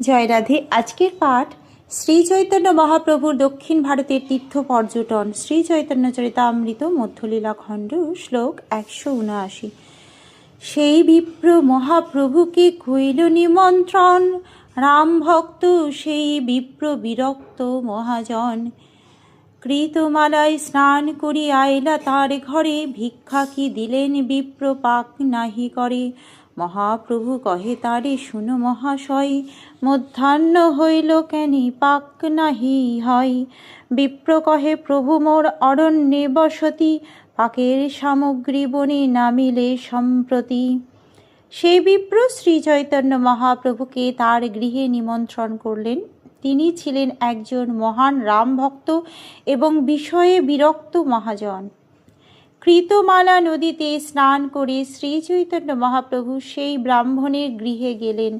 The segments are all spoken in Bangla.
জয় রাধে। আজকের পাঠ শ্রী চৈতন্য মহাপ্রভুর দক্ষিণ ভারতের তীর্থ পর্যটন, শ্রী চৈতন্য চরিতামৃত মধ্যলীলা খণ্ড, শ্লোক 179। সেই বিপ্র মহাপ্রভুকে কইল নিমন্ত্রণ, রাম ভক্ত সেই বিপ্র বিরক্ত মহাজন। কৃতমালায় স্নান করি আইলা তার ঘরে, ভিক্ষা কি দিলেন বিপ্র পাক নাহি করে। মহাপ্রভু কহে তারে শুনো মহাশয়, মধ্যাহ্ন হইল কেনি পাক নাহি হয়। বিপ্র কহে প্রভু মোর অরণ্যে বসতি, পাকের সামগ্রী বনে নামিলে সম্প্রতি। সেই বিপ্র শ্রী চৈতন্য মহাপ্রভুকে তার গৃহে নিমন্ত্রণ করলেন। তিনি ছিলেন একজন মহান রাম ভক্ত এবং বিষয়ে বিরক্ত মহাজন। কৃতমালা নদীতে স্নান করে শ্রী চৈতন্য মহাপ্রভু সেই ব্রাহ্মণের গৃহে গেলেন,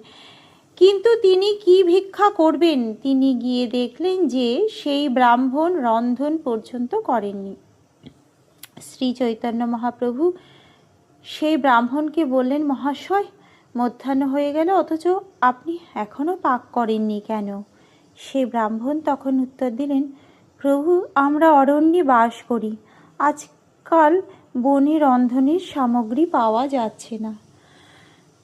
কিন্তু তিনি কি ভিক্ষা করবেন? তিনি গিয়ে দেখলেন যে সেই ব্রাহ্মণ রন্ধন পর্যন্ত করেননি। শ্রী চৈতন্য মহাপ্রভু সেই ব্রাহ্মণকে বললেন, মহাশয়, মধ্যাহ্ন হয়ে গেল, অথচ আপনি এখনো পাক করেননি কেন? সেই ব্রাহ্মণ তখন উত্তর দিলেন, প্রভু, আমরা অরণ্যে বাস করি, আজকাল বনে রন্ধনের সামগ্রী পাওয়া যাচ্ছে না।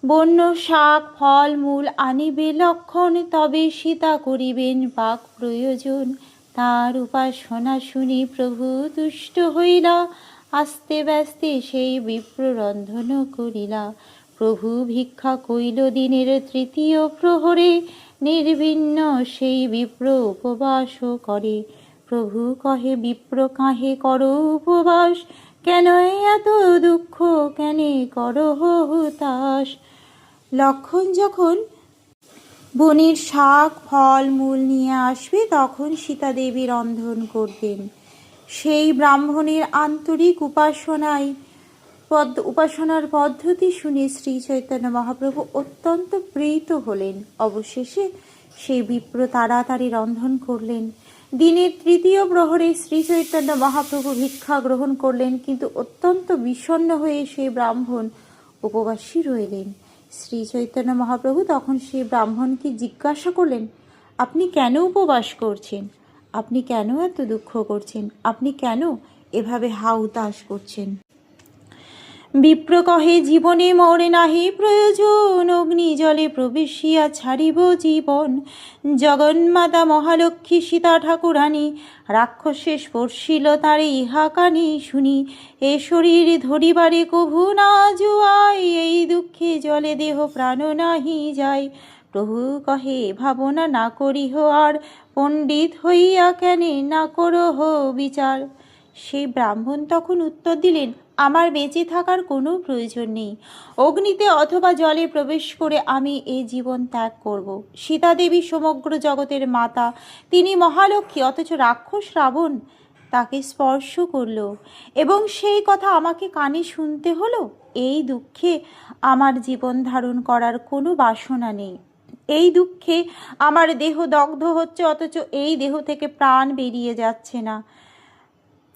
বন্য শাক ফল মূল আনিবে লক্ষণ, তবে সীতা করিবেন পাক প্রয়োজন। তার উপাসনা শুনি প্রভু তুষ্ট হইলা, আস্তে ব্যস্তে সেই বিপ্র রন্ধন করিলা। প্রভু ভিক্ষা কইল দিনের তৃতীয় প্রহরে, নির্বিন্ন সেই বিপ্র উপবাস করে। প্রভু কহে, বিপ্র কাহে করো উপবাস, কেন এত দুঃখ, কেনে করো হুতাশ। লক্ষণ যখন বনের শাক ফল মূল নিয়ে আসবে, তখন সীতা দেবী রন্ধন করবেন। সেই ব্রাহ্মণের আন্তরিক উপাসনার পদ্ধতি শুনে শ্রী চৈতন্য মহাপ্রভু অত্যন্ত প্রীত হলেন। অবশেষে সেই বিপ্র তাড়াতাড়ি রন্ধন করলেন। দিনের তৃতীয় প্রহরে শ্রী চৈতন্য মহাপ্রভু ভিক্ষা গ্রহণ করলেন, কিন্তু অত্যন্ত বিষণ্ণ হয়ে সেই ব্রাহ্মণ উপবাসী রইলেন। শ্রী চৈতন্য মহাপ্রভু তখন সেই ব্রাহ্মণকে জিজ্ঞাসা করলেন, আপনি কেন উপবাস করছেন? আপনি কেন এত দুঃখ করছেন? আপনি কেন এভাবে হাউতাশ করছেন? বিপ্র কহে, জীবনে মোর নাহি প্রয়োজন, অগ্নি জলে প্রবেশিয়া ছাড়িব জীবন। জগন্মাতা মহালক্ষ্মী সীতা ঠাকুরানী, রাক্ষসে স্পর্শিল তারে ইহাকানি শুনি। এ শরীর ধরিবারে কভু না জুয়াই, এই দুঃখে জলে দেহ প্রাণ নাহি যায়। প্রভু কহে, ভাবনা না করিহ আর, পণ্ডিত হইয়া কেনে না করহ বিচার। সেই ব্রাহ্মণ তখন উত্তর দিলেন, আমার বেঁচে থাকার কোনো প্রয়োজন নেই। অগ্নিতে অথবা জলে প্রবেশ করে আমি এই জীবন ত্যাগ করব। সীতা দেবী সমগ্র জগতের মাতা, তিনি মহালক্ষ্মী, অথচ রাক্ষস রাবণ তাকে স্পর্শ করল এবং সেই কথা আমাকে কানে শুনতে হলো। এই দুঃখে আমার জীবন ধারণ করার কোনো বাসনা নেই। এই দুঃখে আমার দেহ দগ্ধ হচ্ছে, অথচ এই দেহ থেকে প্রাণ বেরিয়ে যাচ্ছে না।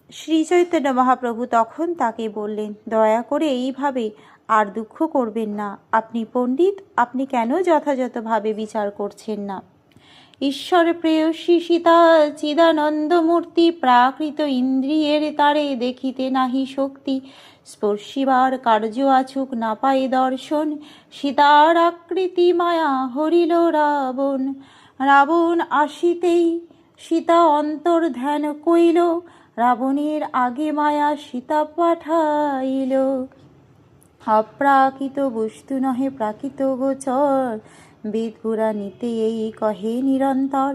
শ্রী চৈতন্য মহাপ্রভু তখন তাকে বললেন, দয়া করে এইভাবে আর দুঃখ করবেন না। আপনি পণ্ডিত, আপনি কেন যথাযথভাবে বিচার করছেন না? ঈশ্বর প্রেয়সী সীতা চিদানন্দ মূর্তি, প্রাকৃত ইন্দ্রিয়ের তারে দেখিতে নাহি শক্তি। স্পর্শিবার কার্য আছুক না পায় দর্শন, সীতার আকৃতি মায়া হরিল রাবণ। রাবণ আসিতেই সীতা অন্তর ধ্যান কইল, রাবণের আগে মায়া সীতা পাঠাইল। অপ্রাকৃত বস্তু নহে প্রাকৃত গোচর, বেদ পুরাণীতে এই কহে নিরন্তর।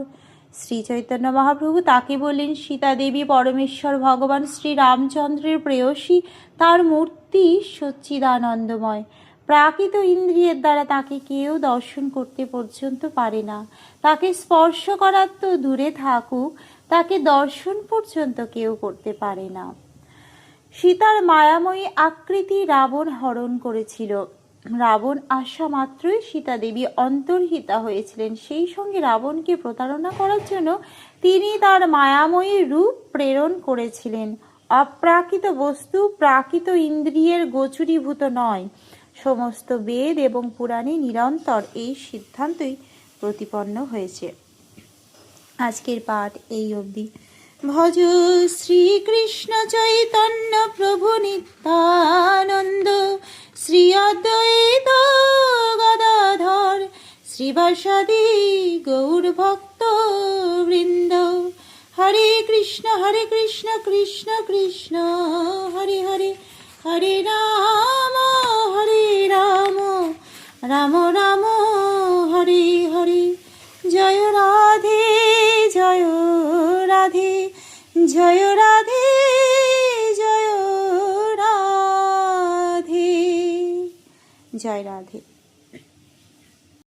শ্রী চৈতন্য মহাপ্রভু তাকে বললেন, সীতা দেবী পরমেশ্বর ভগবান শ্রী রামচন্দ্রের প্রেয়সী, তার মূর্তি সচ্চিদানন্দময়। প্রাকৃত ইন্দ্রিয়ের দ্বারা তাকে কেউ দর্শন করতে পর্যন্ত পারে না। তাকে স্পর্শ করার তো দূরে থাকুক, তাকে দর্শন পর্যন্ত কেউ করতে পারে না। সীতার মায়াময়ী আকৃতি রাবণ হরণ করেছিল। রাবণ আসা মাত্রই সীতা দেবী অন্তর্হিতা হয়েছিলেন। সেই সঙ্গে রাবণকে প্রতারণা করার জন্য তিনি তার মায়াময়ী রূপ প্রেরণ করেছিলেন। অপ্রাকৃত বস্তু প্রাকৃত ইন্দ্রিয়ের গোচরীভূত নয়। সমস্ত বেদ এবং পুরাণে নিরন্তর এই সিদ্ধান্তই প্রতিপন্ন হয়েছে। আজকের পাঠ এই অবধি। ভজ শ্রীকৃষ্ণ চৈতন্য প্রভু নিত্যানন্দ, শ্রী অদ্বৈত গদাধর শ্রীবাসাদি গৌর ভক্ত বৃন্দ। হরে কৃষ্ণ কৃষ্ণ কৃষ্ণ হরে হরে, হরে রাম রাম রাম হরে হরে। জয় রাধে জয় রাধে, জয় রাধে জয় রাধে, জয় রাধে।